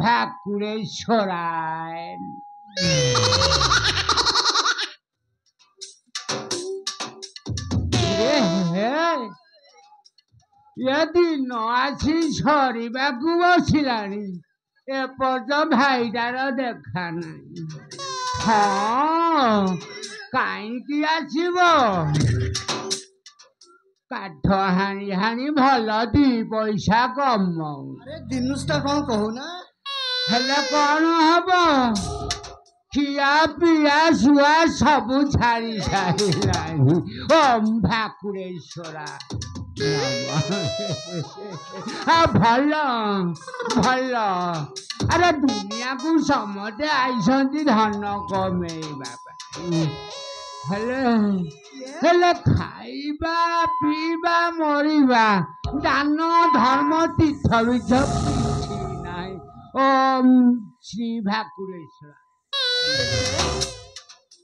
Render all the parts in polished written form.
ভাকুরেশ্বরায় এদিন আছি সরিବାକୁ ବସିଲାଣି ଏପର୍ଯ୍ୟନ୍ତ ଭାଇଟାର ଦେଖା ନାହିଁ। ହଁ କାହିଁକି ଆସିବ? କାଠ ହାଣି ହାଣି ଭଲ ଦି ପଇସା କମଉ। ଜିନିଷଟା କଣ କହୁନା? ହେଲେ କଣ ହବ? ଖିଆ ପିଆ ଶୁଆ ସବୁ ଛାଡ଼ି ସାରିଲାଣି। ଓମ୍ ଭାକୁରେଶ୍ୱରା ଭଲ ଭଲ। ଆରେ ଦୁନିଆକୁ ସମସ୍ତେ ଆଇଛନ୍ତି ଧନ କମେଇବା ପାଇଁ। ହେଲେ ଖାଇବା ପିଇବା ମରିବା ଦାନ ଧର୍ମ ତୀର୍ଥ ବିଧ କିଛି ନାହିଁ। ଓମ୍ ଶ୍ରୀ ଭାକୁରେଶ୍ୱରା।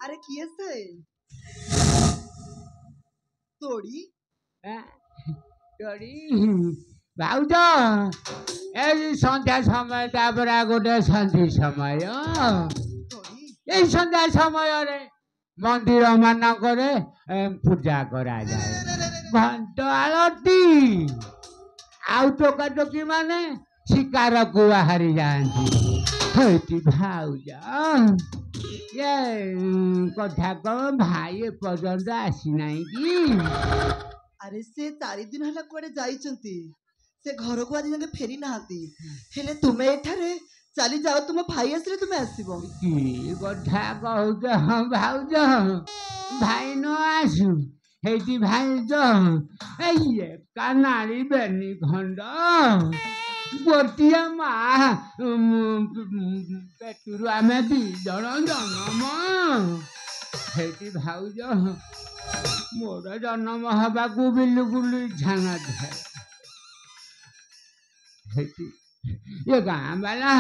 আরে কি আছে তোড়ি তোড়ি ভাউজ এই সন্ধ্যা সময়টা পরা গোটে সন্ধি সময়। এই সন্ধ্যা সমୟରେ ମନ୍ଦିର ମାନଙ୍କରେ ପୂଜା କରାଯାଏ। ଘଣ୍ଟ ଆଳତି ଆଉ ଟୋକାଟୋକି ମାନେ ଶିକାରକୁ ବାହାରି ଯାଆନ୍ତି। ହେଇଟି ଭାଉଜ ଏ କଥା କଣ ଭାଇ ଏପର୍ଯ୍ୟନ୍ତ ଆସିନାହିଁ କି? আরে সে 4 দিন ହେଲା କୁଆଡେ ଯାଇଛନ୍ତି। ସେ ଘରକୁ ଆଜି ଯାକେ ଫେରି ନାହାନ୍ତି। ହେଲେ ତୁମେ ଏଠାରେ ଚାଲି ଯାଅ, ତୁମ ଭାଇ ଆସିଲେ ତୁମେ ଆସିବ। କି କଥା କହୁଛ ଭାଉଜ? ଭାଇ ନ ଆସୁ ହେଇଟି ଭାଉଜ ଏଇ ଏକା ନାଳି ବେନି ଖଣ୍ଡ ଗୋଟିଏ ମା ପେଟରୁ ଆମେ 2 ଜଣ ଜନ୍ମ। ହେଇଟି ଭାଉଜ ମୋର ଜନ୍ମ ହେବାକୁ ବିଲକୁଲ ଇଚ୍ଛା ନଥାଏ। ହେଇଟି ଏ ଗାଁ ବାଲା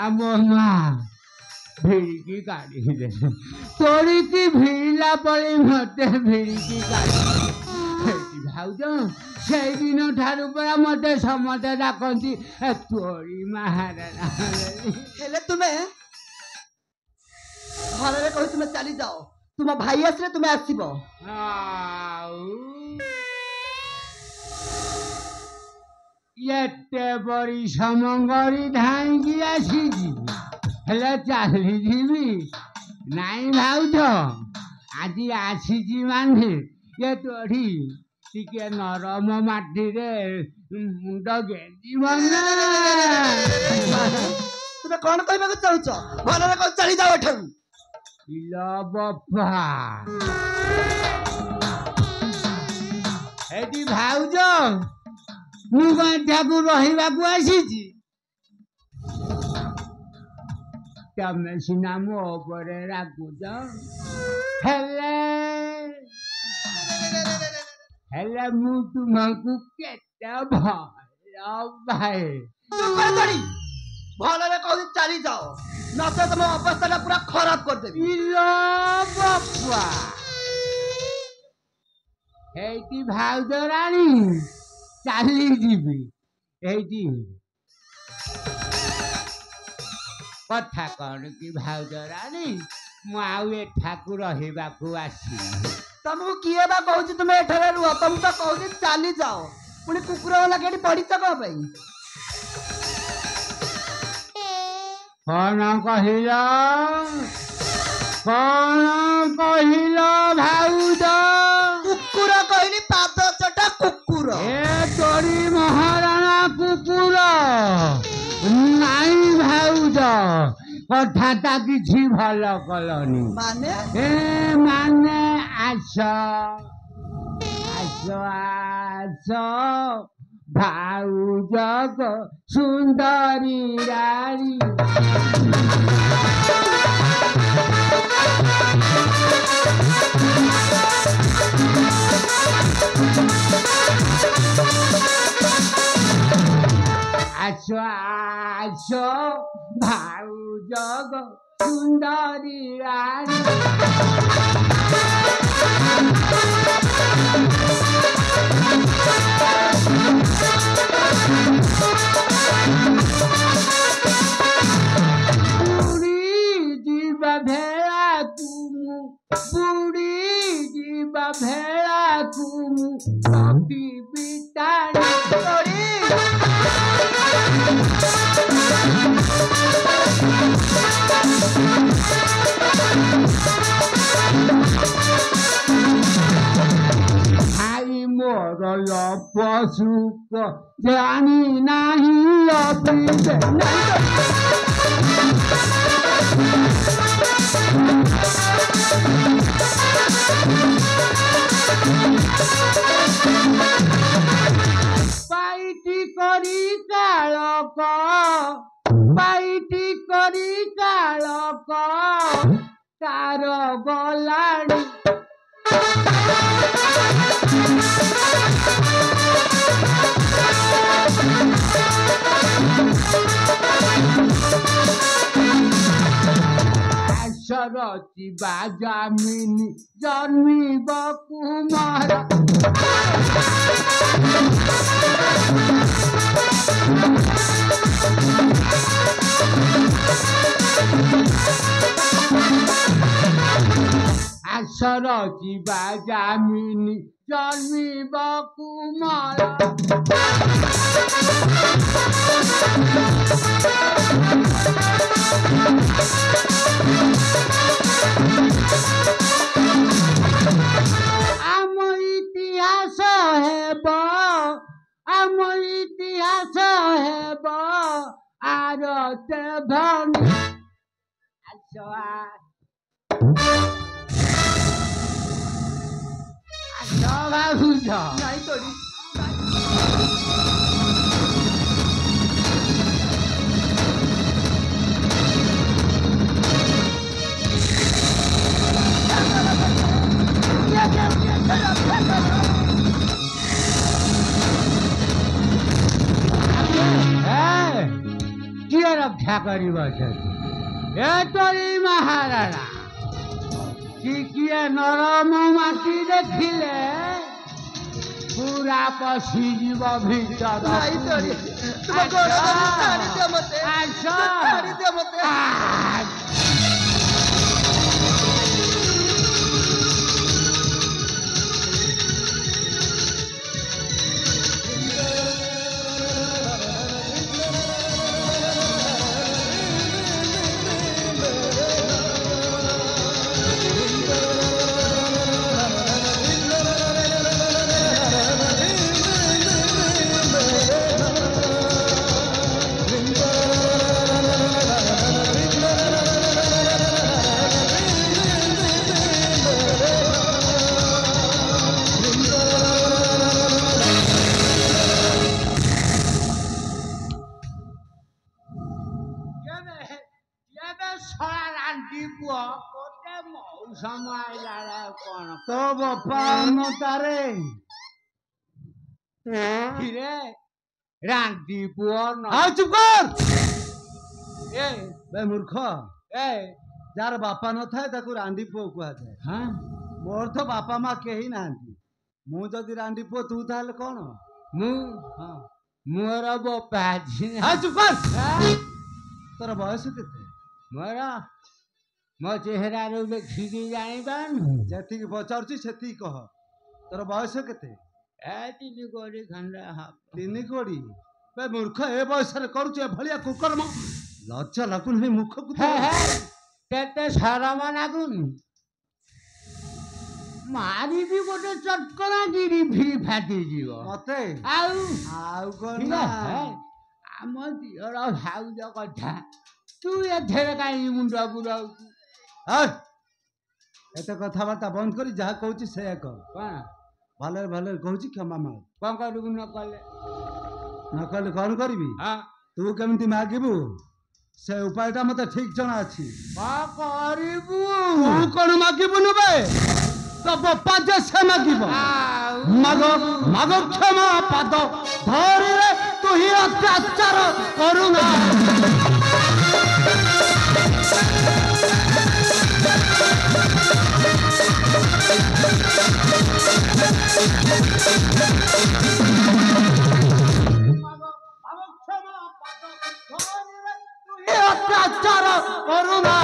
ଆମ ମା ଭିଡ଼ିକି କାଢ଼ିଦେଲେ। ତୋଳିକି ଭିଡ଼ିଲା ପରି ମତେ ଭିଡ଼ିକି କାଢ଼ିଦେଲେ। ହେଇଟି ଭାଉଜ ସେଇଦିନ ଠାରୁ ପରା ମତେ ସମସ୍ତେ ଡାକନ୍ତି ତୋଳି ମହାରାଣା। ହେଲେ ତୁମେ ଘରରେ କହି ତୁମେ ଚାଲି ଯାଅ, ତୁମ ଭାଇ ଆସିଲେ ତୁମେ ଆସିବ। ଏତେ ପରିଶ୍ରମ କରି ଧାଇଁକି ଆସିଛି, ହେଲେ ଚାଲିଯିବି ନାଇଁ ଭାଉଜ। ଆଜି ଆସିଛି ମାନେ ଏ ତୋଢ଼ି ଟିକେ ନରମ ମାଟିରେ ମୁଣ୍ଡ ଗେଞ୍ଜିବ ନା। ତୁମେ କଣ କହିବାକୁ ଚାହୁଁଛ? ଭଲରେ କହି ଚାଲି ଯାଅ ଏଠାରୁ। ବାପା ଏଠି ଭାଉଜ ମୁଁ କଣ ଏଠାକୁ ରହିବାକୁ ଆସିଛି? ତମେ ସିନା ମୋ ଉପରେ ରାଗୁଛ, ହେଲେ ମୁଁ ତୁମକୁ କେତେ ଭଲ ପାଏ। ଭଲରେ କହୁଛି ଚାଲି ଯାଅ, ନଚେତ ତମ ଅବସ୍ଥାଟା ପୁରା ଖରାପ କରିଦେବି। ବାପା ହେଇଟି ଭାଉଜ ରାଣୀ ଚାଲିଯିବି। ହେଇଟି କଥା କଣ କି ଭାଉଜ ରାଣୀ? ମୁଁ ଆଉ ଏଠାକୁ ରହିବାକୁ ଆସିନି। ତମକୁ କିଏ ବା କହୁଛି ତୁମେ ଏଠାରେ ରୁହ? ତମକୁ ତ କହୁଛି ଚାଲି ଯାଅ, ପୁଣି କୁକୁର ବାଲା କେଠି ପଡ଼ିଛ କଣ ପାଇଁ? କଣ କହିଲ? କଣ କହିଲ ଭାଉଜ? କୁକୁର କହିଲି, ପାଦ ଚଟା କୁକୁର। ଏ ତୋରି ମହାରାଣା କୁକୁର ନାଇଁ ଭାଉଜ, କଥାଟା କିଛି ଭଲ କଲନି। ମାନେ ମାନେ ଆସ ଆସ ଆସ ଭାଉଜ ସୁନ୍ଦରୀ ରାଣୀ। আস আস ভাউজ সুন্দরী রানী। पशुक जानी नहीं अपिते पाइटी करी कालक पाइटी करी कालक तार गलाणी सरचिबा जामिनी जन्मिब कुमार सरचिबा जामिनी जन्मिब कुमार आम इतिहास हेब आरते भनी बुझ नाही तोडी किए रक्षा कर महाराणा कि किए नरम माटी देखिले पूरा पशिजीव भीतर नाही तोडी तुम गोड़ छाड़ी दे मते छाड़ी दे मते तो बापा तारे रांटी पुओ चुप कर बे मूर्ख जार बापा न थाए ताकू रांडी पुओ कहा जाए हाँ मोर तो बापा माँ कही ना मु जदि रांडी पुओ तू ताले कौन मोर बापा चुप कर तोर बयस केते मोर मो चेहरा देखिकी जानी जेति पचारुची सेति कह तोर बयस केते तीन कोड़ी खंडे तीन कोड़ी बे मूर्ख ए बयस रे करूछ ए भलिया कुकर्म लज्जा लागुन हे मुख को तेते शरम लागुन मारी भी गोटे चटकना गिरी भी फाटी जीव मते आउ कोन आम दियर भाउज कथा तू एथेरे काई मुंडा बुराउ एते कथाबार्ता बंद करी जहाँ कहूँ से कौन भले भले कहूँ क्षमा माग कौन करू न कले कौन करी तू केमती मागिबू से उपायटा मते ठीक जना अछि करिबू तू कोन मागिबू न बे तो बापा जे से मागिबो मागो मागो क्षमा पाद धरि रे तू ही अत्याचार करूना अत्याचार करूना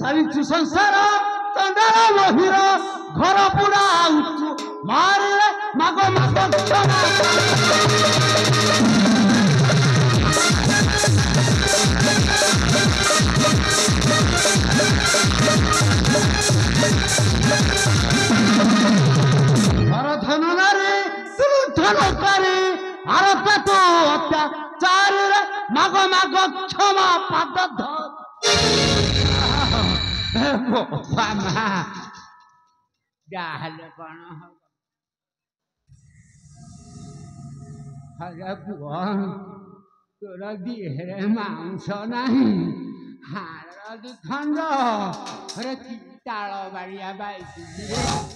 सारी संसार चंडाल महिर घर पुरा मारे मागो मागो क्षमा क्षमा पाद धर ବୋପା ମା ଯାହାହେଲେ କଣ ହବ ହରେ ପୁଅ ତୋର ଦିହରେ ମାଂସ ନାହିଁ ହାଡ଼ ଦିଖଣ୍ଡ ହରେ କି ତାଳ ବାଳିଆ ବାଇକି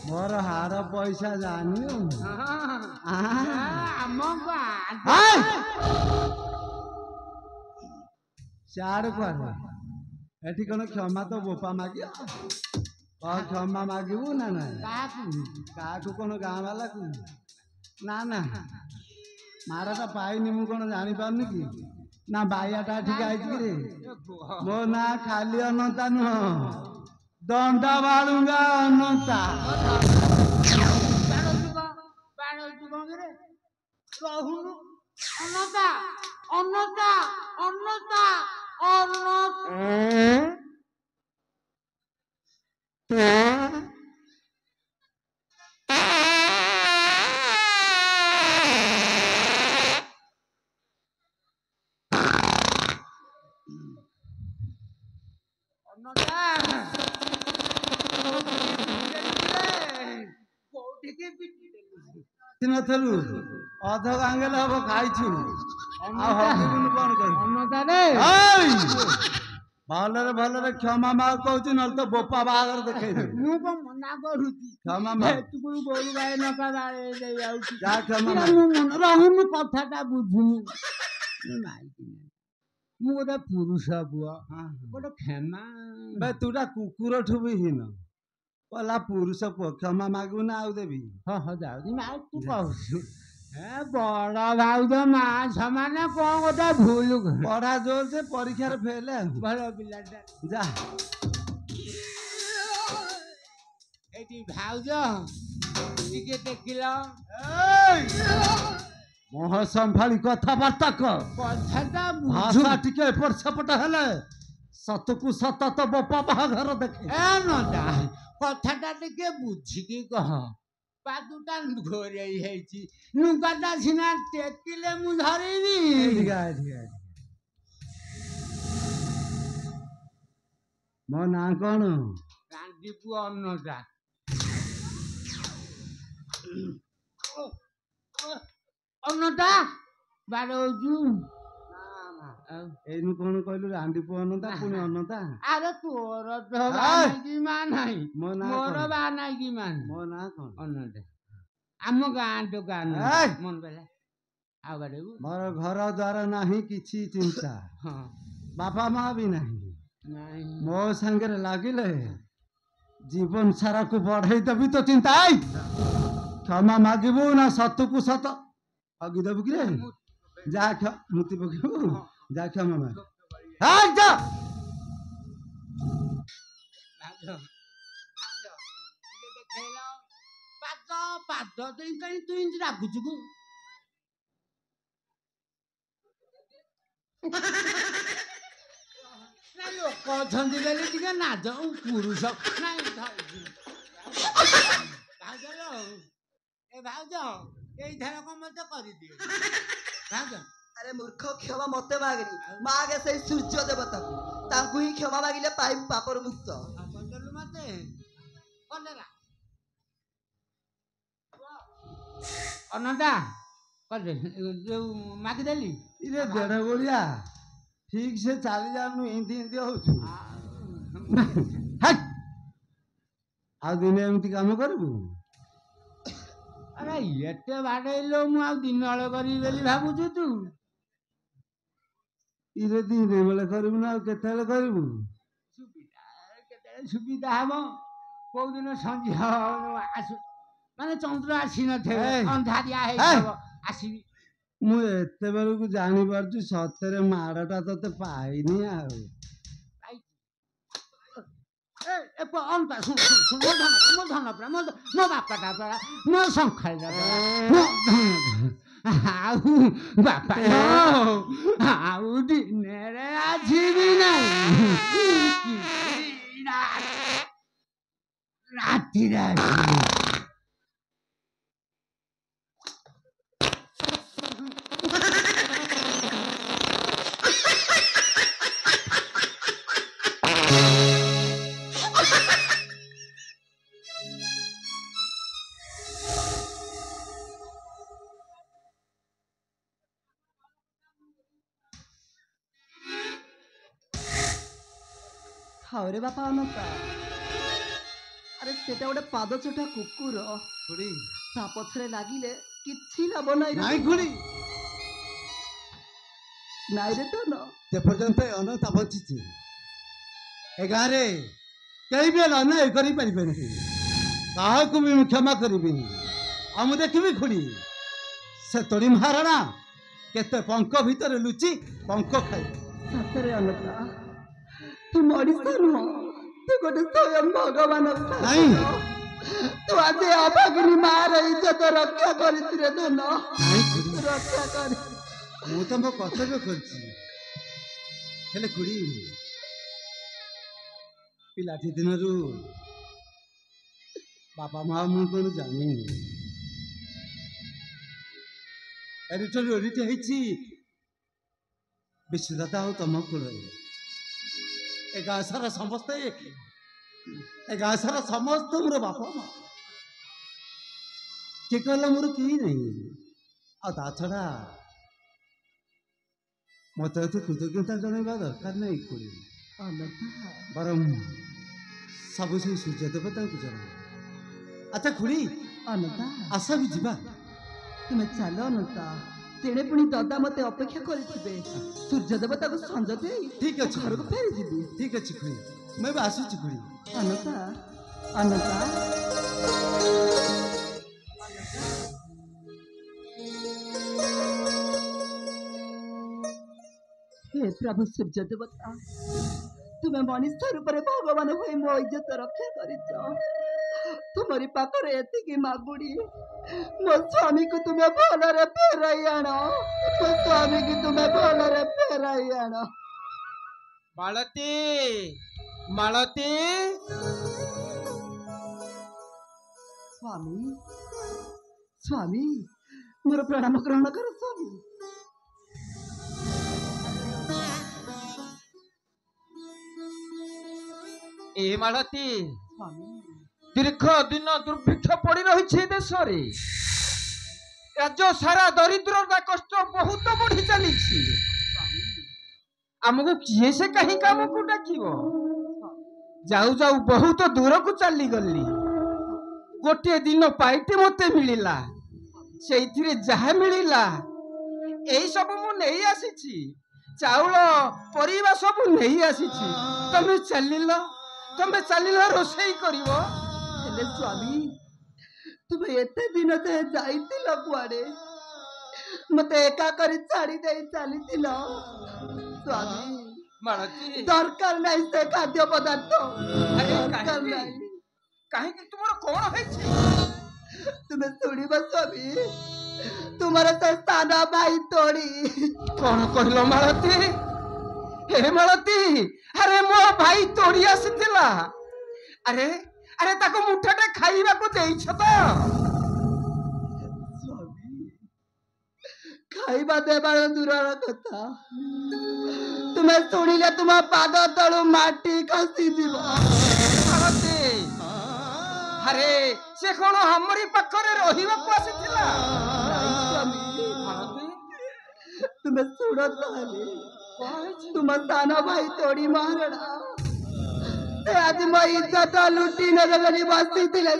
ମୋର ହାଡ଼ ପଇସା ଜାଣିନୁ ଆମ ଗାଁ ସିଆଡେ କୁଆଡେ ଏଠି କଣ କ୍ଷମା ତ ବୋପା ମାଗିବ କ୍ଷମା ମାଗିବୁ ନା ନା କାହାକୁ କଣ ଗାଁ ବାଲାକୁ ନା ନା ମାରଟା ପାଇନି ମୁଁ କଣ ଜାଣିପାରୁନି କି ନା ବାଇଆଟା ଏଠିକି ଆଇଛି କିରେ ମୋ ନାଁ ଖାଲି ଅନନ୍ତା ନୁହଁ ଦଣ୍ଡା ବାଳୁଙ୍ଗା ଅନନ୍ତା ରହୁନୁ ଅନନ୍ତା ଅନନ୍ତା ଅନନ୍ତା ନଥିଲୁ ଅଧ ଗାଙ୍ଗେଲେ ହବ ଖାଇଛୁ ଆଉ ହକିବୁନି କଣ କରିବୁ ଭଲରେ ଭଲରେ କ୍ଷମା ମାଗ କହୁଛୁ ନହେଲେ ତ ବୋପା ବାହାଘର ଦେଖେଇଦେବୁ ମୁଁ କଣ ମନା କରୁଛି କ୍ଷମା ମାଗ ଗୋରୁ ଗାଈ ନକା ଯାଉଛି ଯାହା କ୍ଷମା ମାଗ ରହୁନୁ କଥାଟା ବୁଝୁନୁ ମୁଁ ଗୋଟେ ପୁରୁଷ ପୁଅ ଗୋଟେ କ୍ଷମା ବେ ତୁଟା କୁକୁରଠୁ ବି ହୀନ କହିଲା ପୁରୁଷ ପୁଅ କ୍ଷମା ମାଗିବୁ ନା ଆଉ ଦେବି ହଁ ଯାଉଛି ଆଉ ତୁ କହୁଛୁ ବଡ ଭାଉଜ ମା ସମାନ କଣ ଗୋଟେ ଭୁଲ ପଢା ଜୋର ସେ ପରୀକ୍ଷାରେ ଫେଲ ଭଲ ପିଲାଟା ଯା ଏଇଠି ଭାଉଜ ଟିକେ ଦେଖିଲ ମୁହଁ ସମ୍ଭାଳି କଥାବାର୍ତ୍ତା କର କଥାଟା ଭାଷା ଟିକେ ଏପଟ ସେପଟ ହେଲେ ସତକୁ ସତ ତ ବୋପା ବାହାଘର ଦେଖେ ନଟା କଥାଟା ଟିକେ ବୁଝିକି କହ ପାଦୁଟା ଘୋରେଇ ହେଇଛି ନୁଗାଟା ସିନା ଟେକିଲେ ମୁଁ ଧରିବି ମୋ ନାଁ କଣ ରାଣ୍ଡି ପୁଅ ଅନ୍ନଟା ଅନ୍ନଟା ବାଡ଼ଉଛୁ ଏଇନୁ କଣ କହିଲୁ ରାଣ୍ଡି ପୁଅ ଅନନ୍ତା ପୁଣି ଅନନ୍ତା ଆରେ ତୋର ତ ବାନାଇକି ମା ନାହିଁ ମୋର ବାନାଇକି ମା ମୋ ନାଁ କଣ ଅନ୍ନଟା ଆମ ଗାଁ ଦୋକାନ ମନ କହିଲା ଆଉ ବାଡ଼େଇବୁ ମୋର ଘର ଦ୍ୱାର ନାହିଁ କିଛି ଚିନ୍ତା ବାପା ମା ବି ନାହିଁ ମୋ ସାଙ୍ଗରେ ଲାଗିଲେ ଜୀବନ ସାରାକୁ ବଢେଇ ଦେବି ତ ଚିନ୍ତା କ୍ଷମା ମାଗିବୁ ନା ସତକୁ ସତ ହଗିଦେବୁ କିରେ ଯା ମୁତି ପକେଇବୁ ଯା କ୍ଷମା ମାଗ ପାଦ ଦେଇ କାହିଁ ତୁ ଏମିତି ରାଗୁଛୁ କୁ ଲୋକ ଅଛନ୍ତି ବୋଲି ଟିକେ ନାଜ ପୁରୁଷ ନାଇଁ ଭାଉଜ ଏଇଥର କଣ ମତେ କରିଦିଏ ଭାଉଜ ଆରେ ମୂର୍ଖ କ୍ଷମା ମତେ ମାଗେନି ମାଗେ ସେଇ ସୂର୍ଯ୍ୟ ଦେବତାକୁ ତାଙ୍କୁ ହିଁ କ୍ଷମା ମାଗିଲେ ପାଇବୁ ପାପରୁ ମୁକ୍ତ ମତେ ଅନଟା ଯୋଉ ମାଗିଦେଲି ଇରେ ଦେଢ ଗୋଳିଆ ଠିକ ସେ ଚାଲି ଯାଉନୁ ଏମିତି ଏମିତି ହଉଛୁ ଆଉ ଦିନେ ଏମିତି କାମ କରିବୁ ଆରେ ଏତେ ବାଡେଇଲ ମୁଁ ଆଉ ଦିନ ବେଳେ କରିବି ବୋଲି ଭାବୁଛୁ ତୁ ଇରେ ଦିନେ ବେଳେ କରିବୁ ନା ଆଉ କେତେବେଳେ କରିବୁ କେତେବେଳେ ସୁବିଧା ହବ କୋଉଦିନ ସନ୍ଧ୍ୟା ଆସୁ ମାନେ ଚନ୍ଦ୍ର ଆସିନଥିବ ଅନ୍ଧାରିଆ ହେଇଥିବ ଆସିବି ମୁଁ ଏତେବେଳକୁ ଜାଣିପାରୁଛି ସତରେ ମାଡ଼ଟା ତତେ ପାଇନି ଆଉ ମୋ ଧନ ପରା ମୋ ବାପାଟା ପରା ମୋ ଶଙ୍ଖାଳିଟା ଆଉ ବାପା ଆଉ ଦିନରେ ଆସିବି ନାହିଁ ରାତିରେ ଆସିବି ହାଉରେ ବାପା ଅନନ୍ତା, ଆରେ ସେଟା ଗୋଟେ ପାଦ ଚୋଟା କୁକୁର, ଖୁଡି ତା ପଛରେ ଲାଗିଲେ କିଛି ଲାଭ ନାହିଁ ନାଇଁ ଖୁଡି, ନାଇଁ ରେ ଧନ। ଯେପର୍ଯ୍ୟନ୍ତ ଏ ଅନନ୍ତା ବଞ୍ଚିଛି ଏ ଗାଁରେ କେହି ବି ଅନ୍ୟାୟ କରିପାରିବେନି, କାହାକୁ ବି ମୁଁ କ୍ଷମା କରିବିନି। ଆଉ ମୁଁ ଦେଖିବି ଖୁଡି ସେ ତୋରି ମହାରାଣା କେତେ ପଙ୍କ ଭିତରେ ଲୁଚି ପଙ୍କ ଖାଇବ। ସତରେ ଅନନ୍ତା, ତୁ ମଣିଷ ନୁହଁ, ତୁ ଗୋଟେ ସ୍ୱୟଂ ଭଗବାନ। ନାଇଁ ତୁ ଆଜି ଅଭାଗିନୀ ମାର ଇଜ୍ଜତ ରକ୍ଷା କରିଛୁ ରେ ଧନ, ନାଇଁ ଖୁଡି, ରକ୍ଷା କରି। ମୁଁ ତ ମୋ କର୍ତ୍ତବ୍ୟ କରିଛି, ହେଲେ ଖୁଡି ପିଲାଟି ଦିନରୁ ବାପା ମା ମୁଁ କଣ ଜାଣିନି, ଏରିଠରୁ ଏରିଠି ହେଇଛି ବିଶ୍ୱଦାତା ଆଉ ତମ କୂଳରେ। ଏ ଗାଁ ସାରା ସମସ୍ତେ, ଏ ଗାଁ ସାରା ସମସ୍ତେ ମୋର ବାପା ମା, କିଏ କହିଲା ମୋର କେହି ନାହିଁ। ଆଉ ତା ଛଡ଼ା ମତେ ଏତେ କୃତଜ୍ଞତା ଜଣାଇବା ଦରକାର ନାହିଁ ଖୁଡି, ବରଂ ସବୁ ସେଇ ସୂର୍ଯ୍ୟ ଦେବତାଙ୍କୁ ଜଣାଏ। ଆଚ୍ଛା ଖୁଡି, ଅନନ୍ତା, ଆସ ବି ଯିବା। ତୁମେ ଚାଲ ଅନନ୍ତା, ତେଣେ ପୁଣି ଦଦା ମତେ ଅପେକ୍ଷା କରିଥିବେ। ସୂର୍ଯ୍ୟ ଦେବତାକୁ ସଞ୍ଜ ଦେଇ ଠିକ ଅଛି ଘରକୁ ଫେରିଯିବି। ଠିକ ଅଛି ଖୁଡି, ମୁଁ ଏବେ ଆସୁଛି ଖୁଡି। ଅନନ୍ତା, ଅନନ୍ତା, ହେ ପ୍ରଭୁ ସୂର୍ଯ୍ୟ ଦେବତା, ତୁମେ ମଣିଷ ରୂପରେ ଭଗବାନ ହୋଇ ମୋ ଇଜ୍ଜତ ରକ୍ଷା କରିଛ। ତୁମରି ପାଖରେ ଏତିକି ମାଗୁଡ଼ି, ମୋ ସ୍ୱାମୀକୁ ତୁମେ ଭଲରେ ଫେରାଇ ଆଣ, ମୋ ସ୍ୱାମୀକୁ ତୁମେ ଭଲରେ ଫେରାଇ ଆଣ। ମାଳତୀ, ମାଳତୀ, ସ୍ୱାମୀ, ସ୍ୱାମୀ, ମୋର ପ୍ରଣାମ ଗ୍ରହଣ କର ସ୍ୱାମୀ। ଏ ମାଳତୀ, ସ୍ୱାମୀ, ଦୀର୍ଘ ଦିନ ଦୁର୍ଭିକ୍ଷ ପଡି ରହିଛି ଏ ଦେଶରେ, ରାଜ୍ୟ ସାରା ଦରିଦ୍ରତା କଷ୍ଟ ବହୁତ ବଢି ଚାଲିଛି। ଆମକୁ କିଏ ସେ କାହିଁ କାମକୁ ଡାକିବ? ଯାଉ ଯାଉ ବହୁତ ଦୂରକୁ ଚାଲିଗଲି, ଗୋଟିଏ ଦିନ ପାଇଟି ମତେ ମିଳିଲା, ସେଇଥିରେ ଯାହା ମିଳିଲା ଏଇ ସବୁ ମୁଁ ନେଇ ଆସିଛି, ଚାଉଳ ପରିବା ସବୁ ନେଇ ଆସିଛି। ତମେ ଚାଲିଲ ରୋଷେଇ କରିବ। ହେଲେ ସ୍ୱାମୀ, ତୁମେ ଏତେ ଦିନ ଯାଏ ଯାଇଥିଲ କୁଆଡେ? ମତେ ଏକା କରି ଛାଡି ଦେଇ ଚାଲିଥିଲ। ସ୍ୱାମୀ, ମାଳତୀ, ଦରକାର ନାହିଁ ସେ ଖାଦ୍ୟ ପଦାର୍ଥ, ଆରେ ଦରକାର କାହିଁକି? ନାହିଁ। କାହିଁକି ତୁମର କଣ ହେଇଛି? ତୁମେ ଶୁଣିବ ସ୍ୱାମୀ, ତୁମର ସେ ସ୍ଥାନ ଭାଇ ତୋଡ଼ି। କଣ କହିଲ ମାଳତୀ? ହେ ମାଳତୀ, ଆରେ ମୋ ଭାଇ ତୋଡ଼ି ଆସିଥିଲା। ଆରେ ଆରେ ତାକୁ ମୁଠାଟେ ଖାଇବାକୁ ଦେଇଛ ତ? ସ୍ୱାମୀ, ଖାଇବା ଦେବାର ଦୂରର କଥା, ତୁମେ ଶୁଣିଲେ ତୁମ ପାଦ ତଳୁ ମାଟି ଖସିଯିବ। ମାଳତୀ, ଆରେ ସେ କଣ ଆମରି ପାଖରେ ରହିବାକୁ ଆସିଥିଲା? ମାଳତୀ, ତୁମେ ଶୁଣ ତାହେଲେ, ତୁମ ସାନ ଭାଇ ତୋଡ଼ି ମହାରଣା ସେ ଆଜି ମୋ ଇଜ୍ଜତ ଲୁଟି ନେବେ ବୋଲି ବସିଥିଲେ।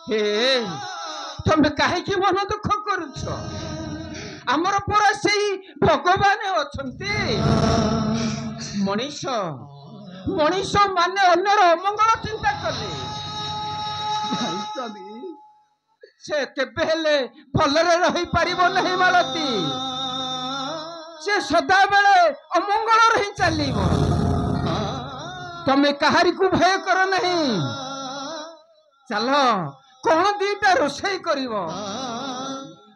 ହେ, ତମେ କାହିଁକି ମନ ଦୁଃଖ କରୁଛ? ଆମର ପରା ସେଇ ଭଗବାନ ଅଛନ୍ତି। ମଣିଷ ମାନେ ଅନ୍ୟର ଅମଙ୍ଗଳ ଚିନ୍ତା କଲେ ସେ କେବେ ହେଲେ ଭଲରେ ରହିପାରିବ ନାହିଁ ମାଳତୀ। ସେ ସଦାବେଳେ ଅମଙ୍ଗଳରେ ହିଁ ଚାଲିବ। ତମେ କାହାରିକୁ ଭୟ କର ନାହିଁ। ଚାଲ କଣ ଦିଟା ରୋଷେଇ କରିବ।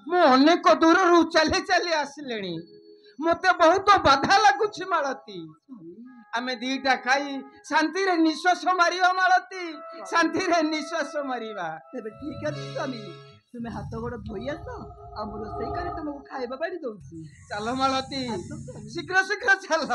ମୁଁ ଅନେକ ଦୂରରୁ ଚାଲି ଚାଲି ଆସିଲେଣି, ମତେ ବହୁତ ବାଧା ଲାଗୁଛି ମାଳତୀ। ଆମେ ଦିଟା ଖାଇ ଶାନ୍ତିରେ ନିଶ୍ୱାସ ମାରିବା ମାଳତୀ, ଶାନ୍ତିରେ ନିଶ୍ୱାସ ମାରିବା। ତେବେ ଠିକ ଅଛି ସ୍ୱାମୀ, ତୁମେ ହାତ ଗୋଡ ଧୋଇ ଆସ, ଆଉ ମୁଁ ରୋଷେଇ କରି ତୁମକୁ ଖାଇବା ବାଢି ଦଉଛି। ଚାଲ ମାଳତୀ, ଶୀଘ୍ର ଶୀଘ୍ର ଚାଲ।